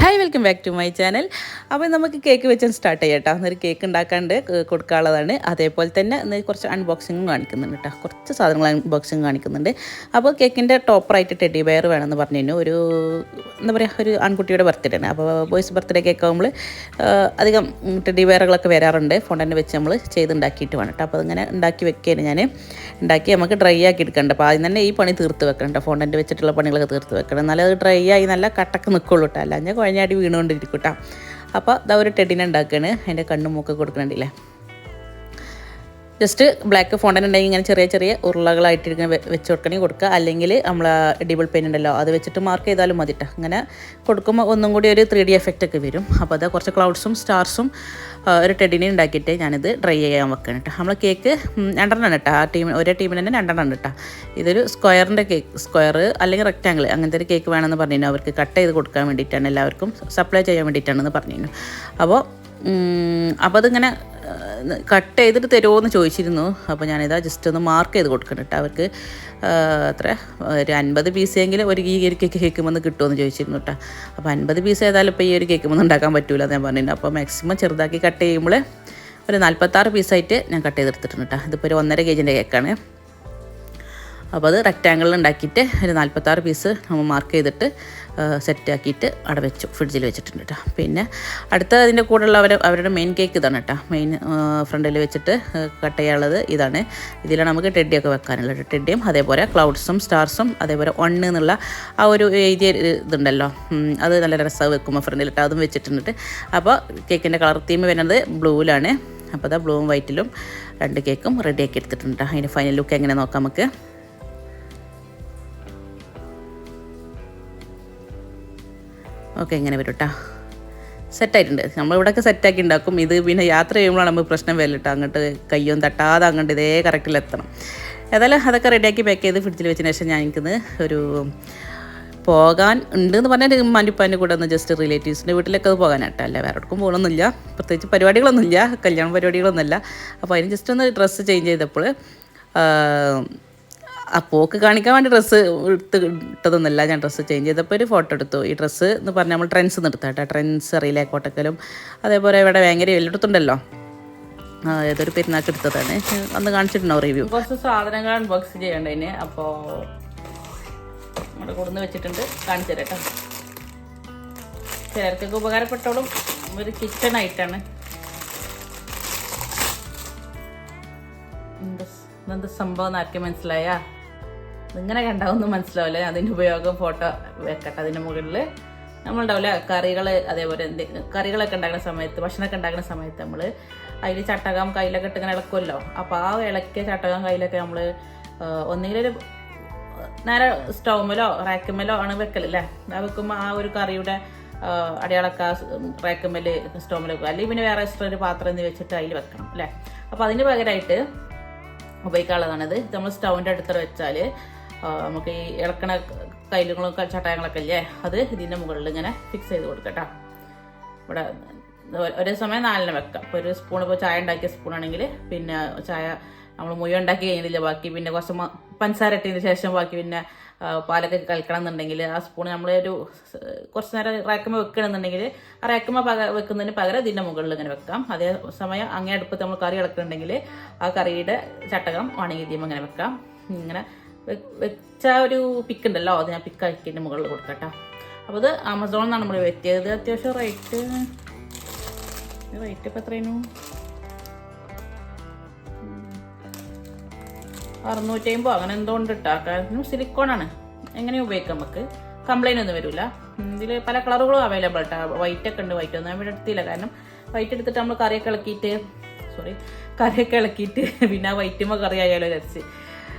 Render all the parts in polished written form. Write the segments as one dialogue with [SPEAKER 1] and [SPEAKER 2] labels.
[SPEAKER 1] Hi welcome back to my channel. അപ്പോൾ നമുക്ക് cake വെച്ച് സ്റ്റാർട്ട് ചെയ്യാം കേട്ടോ. അന്നൊരു കേക്ക് ഉണ്ടാക്കാണ്ട് കൊടുക്കാനുള്ളതാണ്. അതേപോലെ തന്നെ ഇന്ന് കുറച്ച് അൺബോക്സിങ്ങും കാണിക്കുന്നുണ്ട് കേട്ടോ. കുറച്ച് സാധനങ്ങൾ അൺബോക്സിങ് കാണിക്കുന്നുണ്ട്. അപ്പോൾ കേക്കിൻ്റെ ടോപ്പറായിട്ട് ടെഡി ബെയർ വേണമെന്ന് പറഞ്ഞു. ഒരു എന്താ പറയുക, ഒരു ആൺകുട്ടിയുടെ ബർത്ത്ഡേ ആണ്. അപ്പോൾ ബോയ്സ് ബർത്ത്ഡേ കേക്ക് ആകുമ്പോൾ അധികം ടെഡി ബെയറുകളൊക്കെ വരാറുണ്ട്. ഫോണ്ടൻ്റ് വെച്ച് നമ്മൾ ചെയ്തുണ്ടാക്കിയിട്ട് വേണം കേട്ടോ. അപ്പോൾ അതിങ്ങനെ ഉണ്ടാക്കി വെക്കുകയാണ് ഞാൻ. ഉണ്ടാക്കി നമുക്ക് ഡ്രൈ ആക്കി എടുക്കണ്ട. അപ്പോൾ ആദ്യം തന്നെ ഈ പണി തീർത്ത് വെക്കണം കേട്ടോ. ഫോണ്ടൻ്റ് വെച്ചിട്ടുള്ള പണികളൊക്കെ തീർത്ത് വെക്കണം. എന്നാലും അത് ഡ്രൈ ആയി നല്ല കട്ടക്ക് നിൽക്കുള്ളൂ കേട്ടോ. അല്ല ഞാൻ കുഴഞ്ഞാടി വീണുകൊണ്ടിരിക്കും കേട്ടോ. അപ്പോൾ ഇതാ ഒരു ടെഡിനെ ഉണ്ടാക്കുകയാണ്. അതിൻ്റെ കണ്ണും മൂക്കൊക്കെ കൊടുക്കണുണ്ടല്ലേ. ജസ്റ്റ് ബ്ലാക്ക് ഫോണ്ടൻ്റ് ഉണ്ടെങ്കിൽ ഇങ്ങനെ ചെറിയ ചെറിയ ഉരുളകളായിട്ട് ഇങ്ങനെ വെച്ച് കൊടുക്കണമെങ്കിൽ കൊടുക്കുക. അല്ലെങ്കിൽ നമ്മൾ എഡിബിൾ പെൻ ഉണ്ടല്ലോ, അത് വെച്ചിട്ട് മാർക്ക് ചെയ്താലും മതി കേട്ടോ. അങ്ങനെ കൊടുക്കുമ്പോൾ ഒന്നും കൂടി ഒരു 3D എഫക്റ്റ് ഒക്കെ വരും. അപ്പോൾ അത് കുറച്ച് ക്ലൗഡ്സും സ്റ്റാർസും ഒരു ടെഡിനെ ഉണ്ടാക്കിയിട്ട് ഞാനിത് ഡ്രൈ ചെയ്യാൻ വെക്കണം കേട്ടോ. നമ്മൾ കേക്ക് 2 കേട്ടോ. ആ ഒരേ ടീമിന് തന്നെ 2 കേട്ടോ. ഇതൊരു സ്ക്വയറിൻ്റെ കേക്ക്, സ്ക്വയർ അല്ലെങ്കിൽ റെക്റ്റാങ്കിൾ അങ്ങനത്തെ ഒരു കേക്ക് വേണമെന്ന് പറഞ്ഞു. അവർക്ക് കട്ട് ചെയ്ത് കൊടുക്കാൻ വേണ്ടിയിട്ടാണ്, എല്ലാവർക്കും സപ്ലൈ ചെയ്യാൻ വേണ്ടിയിട്ടാണെന്ന് പറഞ്ഞു. അപ്പോൾ അതിങ്ങനെ കട്ട് ചെയ്തിട്ട് തരുമോ എന്ന് ചോദിച്ചിരുന്നു. അപ്പോൾ ഞാനിതാ ജസ്റ്റ് ഒന്ന് മാർക്ക് ചെയ്ത് കൊടുക്കണം കേട്ടോ. അവർക്ക് എത്ര ഒരു 50 പീസെങ്കിലും ഈ ഒരു കേക്ക് കേൾക്കുമെന്ന് കിട്ടുമെന്ന് ചോദിച്ചിരുന്നു കേട്ടോ. അപ്പോൾ 50 പീസ് ഏതായാലും ഇപ്പോൾ ഈ ഒരു കേൾക്കുമെന്ന് ഉണ്ടാക്കാൻ പറ്റില്ല എന്ന് ഞാൻ പറഞ്ഞിട്ടുണ്ട്. അപ്പോൾ മാക്സിമം ചെറുതാക്കി കട്ട് ചെയ്യുമ്പോൾ ഒരു 46 പീസായിട്ട് ഞാൻ കട്ട് ചെയ്തെടുത്തിട്ടുണ്ട് കേട്ടോ. ഇതിപ്പോൾ ഒരു 1.5 kg കേക്കാണ്. അപ്പോൾ അത് റെക്റ്റാങ്കിളിൽ ഉണ്ടാക്കിയിട്ട് ഒരു 46 പീസ് നമ്മൾ മാർക്ക് ചെയ്തിട്ട് സെറ്റാക്കിയിട്ട് അവിടെ വെച്ചു, ഫ്രിഡ്ജിൽ വെച്ചിട്ടുണ്ട് കേട്ടോ. പിന്നെ അടുത്ത അതിൻ്റെ കൂടെയുള്ള അവരുടെ മെയിൻ കേക്ക് ഇതാണ് കേട്ടോ. മെയിൻ ഫ്രണ്ടിൽ വെച്ചിട്ട് കട്ട് ചെയ്യാനുള്ളത് ഇതാണ്. ഇതിലാണ് നമുക്ക് ടെഡിയൊക്കെ വെക്കാനുള്ളത്. ടെഡിയും അതേപോലെ ക്ലൗഡ്സും സ്റ്റാർസും അതേപോലെ 1 എന്നുള്ള ആ ഒരു എഴുതിയ ഇതുണ്ടല്ലോ, അത് നല്ല രസമാണ് വെക്കുമ്പോൾ ഫ്രണ്ടിലിട്ട് അതും വെച്ചിട്ടുണ്ട്. അപ്പോൾ കേക്കിൻ്റെ കളർ തീം വരുന്നത് ബ്ലൂവിലാണ്. അപ്പോൾ അതാ ബ്ലൂവും വൈറ്റിലും 2 കേക്കും റെഡിയാക്കി എടുത്തിട്ടുണ്ട്. അതിൻ്റെ ഫൈനൽ ലുക്ക് എങ്ങനെ നോക്കാം നമുക്ക്. ഓക്കെ, ഇങ്ങനെ വരും കേട്ടോ. സെറ്റായിട്ടുണ്ട്. നമ്മളിവിടെയൊക്കെ സെറ്റാക്കി ഉണ്ടാക്കും. ഇത് പിന്നെ യാത്ര ചെയ്യുമ്പോഴാണ് നമുക്ക് പ്രശ്നം വരില്ല കേട്ടോ. അങ്ങോട്ട് കയ്യൊന്നും തട്ടാതെ അങ്ങോട്ട് ഇതേ കറക്റ്റിലെത്തണം. ഏതായാലും അതൊക്കെ റെഡിയാക്കി പാക്ക് ചെയ്ത് ഫ്രിഡ്ജിൽ വെച്ചതിന് ശേഷം ഞാൻ എനിക്കിന്ന് ഒരു പോകാൻ ഉണ്ടെന്ന് പറഞ്ഞാൽ മനുപ്പാൻ്റെ കൂടെ ഒന്ന് ജസ്റ്റ് റിലേറ്റീവ്സിൻ്റെ വീട്ടിലൊക്കെ അത് പോകാനാട്ടോ. അല്ല വേറെ എവിടേക്കും പോകണമെന്നില്ല, പ്രത്യേകിച്ച് പരിപാടികളൊന്നുമില്ല, കല്യാണ പരിപാടികളൊന്നുമില്ല. അപ്പോൾ അതിന് ജസ്റ്റ് ഒന്ന് ഡ്രസ്സ് ചേഞ്ച് ചെയ്തപ്പോൾ ആ പോക്ക് കാണിക്കാൻ വേണ്ടി ഡ്രസ്സ് ഇട്ടതൊന്നുമല്ല. ഞാൻ ഡ്രസ്സ് ചേഞ്ച് ചെയ്തപ്പോൾ ഒരു ഫോട്ടോ എടുത്തു. ഈ ഡ്രസ്സ് എന്ന് പറഞ്ഞാൽ നമ്മൾ ട്രെൻഡ്സ് നിർത്താം കേട്ടോ. ട്രെൻഡ്സ് അറിയില്ല, കോട്ടക്കലും അതേപോലെ ഇവിടെ ഭയങ്കര എല്ലായിടത്തുണ്ടല്ലോ. ഏതൊരു പെരുന്നാൾക്ക് എടുത്തതാണ്, അന്ന് കാണിച്ചിട്ടുണ്ടോ റിവ്യൂ. കുറച്ച് സാധനങ്ങൾ അൺബോക്സ് ചെയ്യേണ്ടതിന്. അപ്പോൾ നമ്മുടെ കൊടുന്ന് വെച്ചിട്ടുണ്ട്, കാണിച്ചു തരാം കേട്ടോ. ചിലർക്കൊക്കെ ഉപകാരപ്പെട്ടോളും. ഒരു കിച്ചൺ ആയിട്ടാണ്. എന്ത് സംഭവം എന്ന് ആർക്കും മനസ്സിലായ? ഇങ്ങനെ കണ്ടാവൊന്നും മനസ്സിലാവില്ല. അതിൻ്റെ ഉപയോഗം ഫോട്ടോ വെക്കട്ടെ. അതിൻ്റെ മുകളിൽ നമ്മളുണ്ടാവില്ല കറികൾ, അതേപോലെ കറികളൊക്കെ ഉണ്ടാക്കുന്ന സമയത്ത്, ഭക്ഷണമൊക്കെ ഉണ്ടാക്കുന്ന സമയത്ത് നമ്മൾ അതിൽ ചട്ടകം കയ്യിലൊക്കെ ഇട്ട് ഇങ്ങനെ ഇളക്കുമല്ലോ. അപ്പോൾ ആ ഇളക്കിയ ചട്ടകം കയ്യിലൊക്കെ നമ്മൾ ഒന്നുകിലൊരു നേരെ സ്റ്റൗമേലോ റാക്കുമേലോ ആണ് വെക്കലല്ലേ. ആ വെക്കുമ്പോൾ ആ ഒരു കറിയുടെ അടയാളൊക്കെ റാക്കുമേൽ സ്റ്റൗമേൽ വെക്കുക. അല്ലെങ്കിൽ പിന്നെ വേറെ എക്സ്ട്രാ ഒരു പാത്രം എന്ന് വെച്ചിട്ട് അതിൽ വെക്കണം അല്ലേ. അപ്പോൾ അതിന് പകരമായിട്ട് ഉപയോഗിക്കാനുള്ളതാണിത്. നമ്മൾ സ്റ്റൗവിൻ്റെ അടുത്ത് വെച്ചാൽ നമുക്ക് ഈ ഇളക്കണ കയ്യിലുകളും ചട്ടയങ്ങളൊക്കെ ഇല്ലേ, അത് ഇതിൻ്റെ മുകളിൽ ഇങ്ങനെ ഫിക്സ് ചെയ്ത് കൊടുക്കട്ടോ. ഇവിടെ ഒരേ സമയം 4 വെക്കാം. ഇപ്പോൾ ഒരു സ്പൂൺ, ഇപ്പോൾ ചായ ഉണ്ടാക്കിയ സ്പൂണാണെങ്കിൽ പിന്നെ ചായ നമ്മൾ മുഴുവൻ ഉണ്ടാക്കി കഴിഞ്ഞില്ല, ബാക്കി പിന്നെ കുറച്ച് പഞ്ചസാര ഇട്ടതിന് ശേഷം ബാക്കി പിന്നെ പാലൊക്കെ കലക്കണം എന്നുണ്ടെങ്കിൽ ആ സ്പൂൺ നമ്മൾ കുറച്ച് നേരം റാക്കുമ്പോൾ വെക്കണമെന്നുണ്ടെങ്കിൽ ആ റാക്കുമ്പോൾ വെക്കുന്നതിന് പകരം ഇതിൻ്റെ മുകളിൽ ഇങ്ങനെ വെക്കാം. അതേ സമയം അങ്ങേ അടുപ്പത്ത് നമ്മൾ കറി ഇളക്കുന്നുണ്ടെങ്കിൽ ആ കറിയുടെ ചട്ടകം ആണെങ്കിൽ ഇതിമ്പോൾ ഇങ്ങനെ വെക്കാം. ഇങ്ങനെ വെച്ച ഒരു പിക്ക് ഉണ്ടല്ലോ, അത് ഞാൻ പിക്കാക്കിൻ്റെ മുകളിൽ കൊടുക്കട്ടോ. അപ്പോൾ ഇത് ആമസോണിൽ നിന്നാണ് നമ്മൾ വെറ്റിയത്. അത്യാവശ്യം റേറ്റ് ഇപ്പോൾ എത്രയാണ്? 650 അങ്ങനെ എന്തോ ഉണ്ട് കേട്ടോ. കാരണം സിലിക്കോണാണ്, എങ്ങനെയും ഉപയോഗിക്കാം, നമുക്ക് കംപ്ലൈൻ്റ് ഒന്നും വരില്ല. ഇതിൽ പല കളറുകളും അവൈലബിൾ കേട്ടോ. വൈറ്റ് ഒക്കെ ഉണ്ട്. വൈറ്റ് ഒന്നും ഞാൻ ഇവിടെ എടുത്തില്ല, കാരണം വൈറ്റ് എടുത്തിട്ട് നമ്മൾ കറിയൊക്കെ ഇളക്കിയിട്ട് പിന്നെ ആ വൈറ്റുമ്പോൾ കറി ആയാലോ രച്ച്.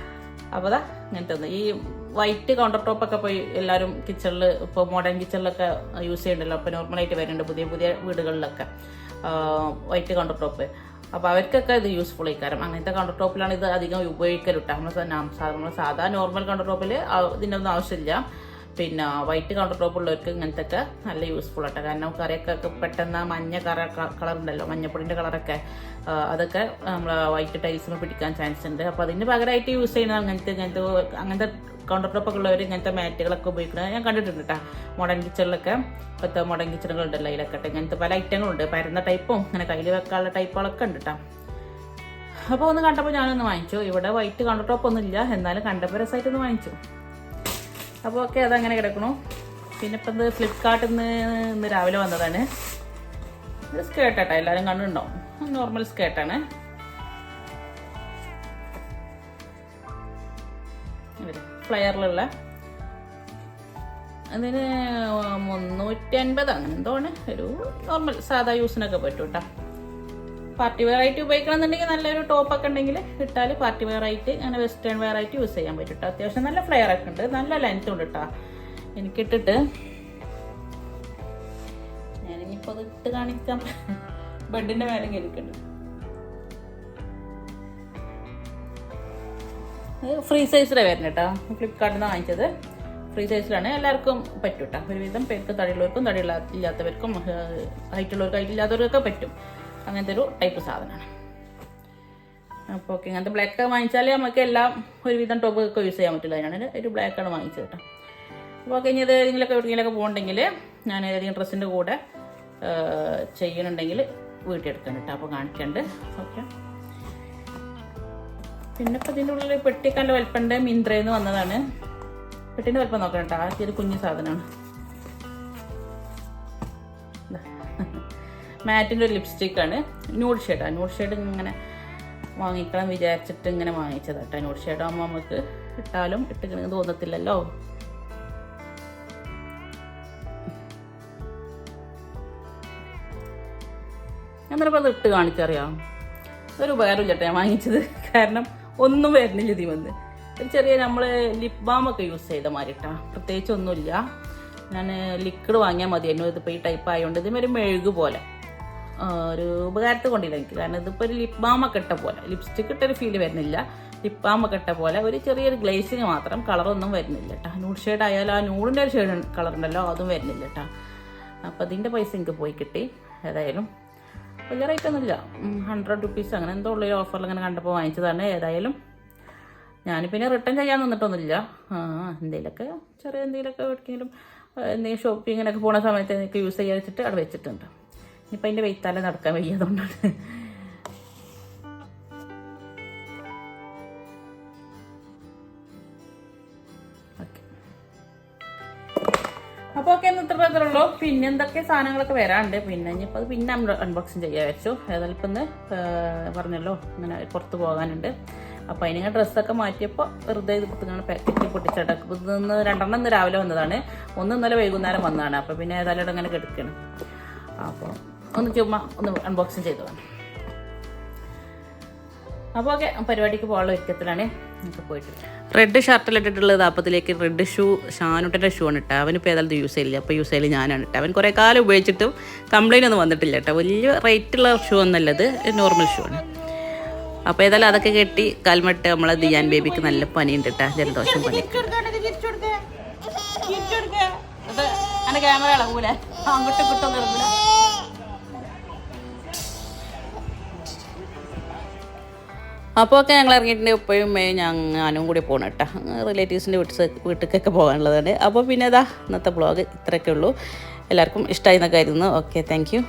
[SPEAKER 1] അപ്പോൾ അതാ ഇങ്ങനത്തെ ഒന്ന്. ഈ വൈറ്റ് കൗണ്ടർ ടോപ്പൊക്കെ പോയി എല്ലാവരും കിച്ചണിൽ, ഇപ്പോൾ മോഡേൺ കിച്ചണിലൊക്കെ യൂസ് ചെയ്യണ്ടല്ലോ. അപ്പോൾ നോർമലായിട്ട് വരുന്നുണ്ട് പുതിയ പുതിയ വീടുകളിലൊക്കെ വൈറ്റ് കൗണ്ടർ ടോപ്പ്. അപ്പോൾ അവർക്കൊക്കെ ഇത് യൂസ്ഫുൾ ആയിക്കാരം. അങ്ങനത്തെ കൗണ്ടർ ടോപ്പിലാണ് ഇത് അധികം ഉപയോഗിക്കലിട്ട്. നമ്മൾ സാധാ നോർമൽ കൗണ്ടർ ടോപ്പിൽ ഇതിൻ്റെ ഒന്നും ആവശ്യമില്ല. പിന്നെ വൈറ്റ് കൗണ്ടർ ടോപ്പ് ഉള്ളവർക്ക് ഇങ്ങനത്തെ ഒക്കെ നല്ല യൂസ്ഫുൾ ആട്ടോ. കാരണം കറിയൊക്കെ പെട്ടെന്ന് മഞ്ഞ കളർ ഉണ്ടല്ലോ, മഞ്ഞപ്പൊടിൻ്റെ കളറൊക്കെ, അതൊക്കെ നമ്മൾ വൈറ്റ് ടൈൽസിന് പിടിക്കാൻ ചാൻസ് ഉണ്ട്. അപ്പോൾ അതിന് പകരമായിട്ട് യൂസ് ചെയ്യുന്നത് അങ്ങനത്തെ കൗണ്ടർ ടോപ്പൊക്കെ ഉള്ളവർ ഇങ്ങനത്തെ മാറ്റുകളൊക്കെ ഉപയോഗിക്കുന്നത് ഞാൻ കണ്ടിട്ടുണ്ട് കേട്ടോ. മോഡേൺ കിച്ചണിലൊക്കെ ഇപ്പോഴത്തെ മോഡേൺ കിച്ചണുകളുണ്ടല്ലോ അതിലൊക്കെ ഇങ്ങനത്തെ പല ഐറ്റങ്ങളുണ്ട്. പരന്ന ടൈപ്പും ഇങ്ങനെ കയ്യിൽ വെക്കാനുള്ള ടൈപ്പുകളൊക്കെ ഉണ്ട് കേട്ടോ. അപ്പോൾ ഒന്ന് കണ്ടപ്പോൾ ഞാനൊന്ന് വാങ്ങിച്ചു. ഇവിടെ വൈറ്റ് കൗണ്ടർ ടോപ്പ് ഒന്നും ഇല്ല, എന്നാലും കണ്ടപ്പോൾ രസമായിട്ടൊന്ന് വാങ്ങിച്ചു. അപ്പോൾ ഓക്കെ അതങ്ങനെ കിടക്കണു. പിന്നെ ഇപ്പം ഇത് ഫ്ലിപ്കാർട്ടിൽ നിന്ന് ഇന്ന് രാവിലെ വന്നതാണ്. ഇത് സ്കേർട്ടാട്ടോ, എല്ലാവരും കണ്ടുണ്ടാവും. നോർമൽ സ്കേർട്ടാണ്. ഫ്ലയറിലുള്ള അതിന് 350 അങ്ങനെ എന്തോ ആണ്. ഒരു നോർമൽ സാധാ യൂസിനൊക്കെ പറ്റും കേട്ടോ. പാർട്ടി വെയർ ആയിട്ട് ഉപയോഗിക്കണമെന്നുണ്ടെങ്കിൽ നല്ലൊരു ടോപ്പൊക്കെ ഉണ്ടെങ്കിൽ ഇട്ടാൽ പാർട്ടി വെയർ ആയിട്ട് അങ്ങനെ വെസ്റ്റേൺ വെയർ ആയിട്ട് യൂസ് ചെയ്യാൻ പറ്റും കേട്ടോ. അത്യാവശ്യം നല്ല ഫ്ലെയർ ഒക്കെ ഉണ്ട്, നല്ല ലെങ്ത്തും ഉണ്ട് കേട്ടോ. എനിക്കിട്ടിട്ട് ഞാനിപ്പോൾ അത് ഇട്ട് കാണിക്കാം. ബെഡിൻ്റെ മേലെ ഇരിക്കുന്നുണ്ട്. ഫ്രീ സൈസിലാണ് വരുന്നത് കേട്ടോ. ഫ്ലിപ്കാർട്ടിൽ നിന്ന് വാങ്ങിച്ചത് ഫ്രീ സൈസിലാണ്. എല്ലാവർക്കും പറ്റും കേട്ടോ. ഒരുവിധം പേർക്ക് തടിയുള്ളവർക്കും ഇല്ലാത്തവർക്കും ഹൈറ്റുള്ളവർക്കും ഹൈറ്റില്ലാത്തവർക്കൊക്കെ പറ്റും. അങ്ങനത്തെ ഒരു ടൈപ്പ് സാധനമാണ്. അപ്പോൾ ഓക്കെ, ഇങ്ങനത്തെ ബ്ലാക്ക് വാങ്ങിച്ചാൽ നമുക്ക് എല്ലാം ഒരുവിധം ടോപ്പൊക്കെ യൂസ് ചെയ്യാൻ പറ്റില്ല. അതിനാണ് ഒരു ബ്ലാക്കാണ് വാങ്ങിച്ചത് കേട്ടോ. അപ്പോൾ ഓക്കെ, ഇനി ഇത് ഏതെങ്കിലുമൊക്കെ എവിടെയെങ്കിലൊക്കെ പോകുന്നുണ്ടെങ്കിൽ ഞാൻ ഏതെങ്കിലും ഡ്രസ്സിൻ്റെ കൂടെ ചെയ്യണമെങ്കിൽ വീട്ടിൽ എടുക്കാൻ കേട്ടോ. അപ്പോൾ കാണിക്കണ്ട്. ഓക്കെ, പിന്നെ ഇപ്പോൾ ഇതിൻ്റെ ഉള്ളിൽ പെട്ടിക്കാൻ്റെ വലിപ്പമുണ്ട്. മിന്ത്രയിൽ നിന്ന് വന്നതാണ്. പെട്ടിൻ്റെ വലിപ്പം നോക്കണം കേട്ടോ. ആ ഒരു കുഞ്ഞു സാധനമാണ്. മാറ്റിൻ്റെ ഒരു ലിപ്സ്റ്റിക്കാണ്. ന്യൂഡ് ഷെയ്ഡാണ്. ന്യൂഡ് ഷെയ്ഡ് ഇങ്ങനെ വാങ്ങിക്കണം വിചാരിച്ചിട്ട് ഇങ്ങനെ വാങ്ങിച്ചത് കേട്ടോ. ന്യൂഡ് ഷെയ്ഡാകുമ്പോൾ നമുക്ക് ഇട്ടാലും ഇട്ടിക്കണമെന്ന് തോന്നത്തില്ലല്ലോ. എന്നിട്ടിപ്പോൾ അത് ഇട്ട് കാണിച്ചറിയാം. ഒരു ഉപകാരമില്ല കേട്ടോ ഞാൻ വാങ്ങിച്ചത്. കാരണം ഒന്നും വരുന്നില്ല ഇതിൽ വന്ന്. ഒരു ചെറിയ നമ്മൾ ലിപ് ബാമൊക്കെ യൂസ് ചെയ്ത മാതിരി കേട്ടോ. പ്രത്യേകിച്ച് ഒന്നുമില്ല. ഞാൻ ലിക്വിഡ് വാങ്ങിയാൽ മതിയായിരുന്നു. ഇതിപ്പോൾ ഈ ടൈപ്പ് ആയതുകൊണ്ട് ഇതിമൊരു മെഴുക് പോലെ ഒരു ഉപകാരത്തെ കൊണ്ടില്ല എനിക്ക്. കാരണം ഇതിപ്പോൾ ഒരു ലിപ് ബാമൊക്കെ ഇട്ട പോലെ, ലിപ്സ്റ്റിക് ഇട്ടൊരു ഫീല് വരുന്നില്ല. ലിപ് ബാമൊക്കെ ഇട്ട പോലെ ഒരു ചെറിയൊരു ഗ്ലേസിങ് മാത്രം, കളറൊന്നും വരുന്നില്ല കേട്ടോ. ന്യൂഡ് ഷെയ്ഡ് ആയാലും ആ ന്യൂഡിൻ്റെ ഒരു ഷെയ്ഡ് കളറുണ്ടല്ലോ അതും വരുന്നില്ല കേട്ടോ. അപ്പോൾ അതിൻ്റെ പൈസ എനിക്ക് പോയി കിട്ടി. ഏതായാലും വലിയ റേറ്റ് ഒന്നുമില്ല, 100 റുപ്പീസ് അങ്ങനെ എന്തോ ഉള്ളൊരു ഓഫറിൽ അങ്ങനെ കണ്ടപ്പോൾ വാങ്ങിച്ചതാണ്. ഏതായാലും ഞാൻ പിന്നെ റിട്ടേൺ ചെയ്യാൻ നിന്നിട്ടൊന്നുമില്ല. എന്തെങ്കിലുമൊക്കെ ചെറിയ എന്തെങ്കിലുമൊക്കെ എവിടെയെങ്കിലും എന്തെങ്കിലും ഷോപ്പിങ്ങിനൊക്കെ പോകുന്ന സമയത്ത് എനിക്ക് യൂസ് ചെയ്യാൻ വെച്ചിട്ട് അവിടെ വെച്ചിട്ടുണ്ട്. ഇനിയിപ്പോൾ അതിൻ്റെ വെയ്ത്താലേ നടക്കാൻ വയ്യാതുകൊണ്ടാണ്. ഓക്കെ, അപ്പോൾ ഓക്കെ ഇന്ന് ഇത്ര മാത്രമേ. പിന്നെ എന്തൊക്കെ സാധനങ്ങളൊക്കെ വരാറുണ്ട്. പിന്നെ ഇനിയിപ്പോൾ അത് പിന്നെ അൺബോക്സിങ് ചെയ്യാൻ വെച്ചു. ഏതായാലും ഇപ്പം ഇന്ന് പറഞ്ഞല്ലോ ഇങ്ങനെ പുറത്ത് പോകാനുണ്ട്. അപ്പോൾ അതിനിങ്ങനെ ഡ്രസ്സൊക്കെ മാറ്റിയപ്പോൾ വെറുതെ ഇത് പുറത്തുനിന്ന് പാക്കറ്റ് പൊട്ടിച്ചടക്കും. ഇന്ന് 2 ഇന്ന് രാവിലെ വന്നതാണ്, 1 ഇന്നലെ വൈകുന്നേരം വന്നതാണ്. അപ്പോൾ പിന്നെ ഏതായാലും അങ്ങനെ കിടക്കണം. അപ്പോൾ ഒന്ന് ചുമ്മാ ഒന്ന് അൺബോക്സിങ് ചെയ്തതാണ്. അപ്പോൾ ഓക്കെ, പരിപാടിക്ക് പോകാനുള്ള ഒരുക്കത്തിലാണ്. നമുക്ക് പോയിട്ട് റെഡ് ഷർട്ടിലിട്ടിട്ടുള്ളത് അപ്പത്തിലേക്ക് റെഡ് ഷൂ ഷാനുട്ടൻ്റെ ഷൂ ആണ് കേട്ടോ. അവനിപ്പോൾ ഏതായാലും യൂസ് ചെയ്യില്ല. അപ്പോൾ യൂസ് ചെയ്യൽ ഞാനാണ് കേട്ടോ. അവൻ കുറേ കാലം ഉപയോഗിച്ചിട്ടും കംപ്ലൈൻ്റ് ഒന്നും വന്നിട്ടില്ല കേട്ടോ. വലിയ റേറ്റുള്ള ഷൂ ഒന്നല്ലത്, നോർമൽ ഷൂ ആണ്. അപ്പോൾ ഏതായാലും അതൊക്കെ കെട്ടി കാൽമട്ട് നമ്മളെ ദിയാൻ ബേബിക്ക് നല്ല പനിയുണ്ട് കേട്ടോ, ജലദോഷം പനി. ക്യാമറ ഇളകൂല, അങ്ങോട്ടും ഇങ്ങോട്ടൊന്നും ഇളകൂല. അപ്പോൾ ഒക്കെ ഞങ്ങൾ ഇറങ്ങിയിട്ടുണ്ട്. ഇപ്പോഴും ഞാനും കൂടി പോകണം കേട്ടോ. റിലേറ്റീവ്സിൻ്റെ വീട്ടിലേക്കൊക്കെ പോകാനുള്ളതാണ്. അപ്പോൾ പിന്നെ ഇതാ ഇന്നത്തെ വ്ളോഗ് ഇത്രയൊക്കെ ഉള്ളൂ. എല്ലാവർക്കും ഇഷ്ടമായി എന്നൊക്കെ ആയിരുന്നു. Okay, thank you.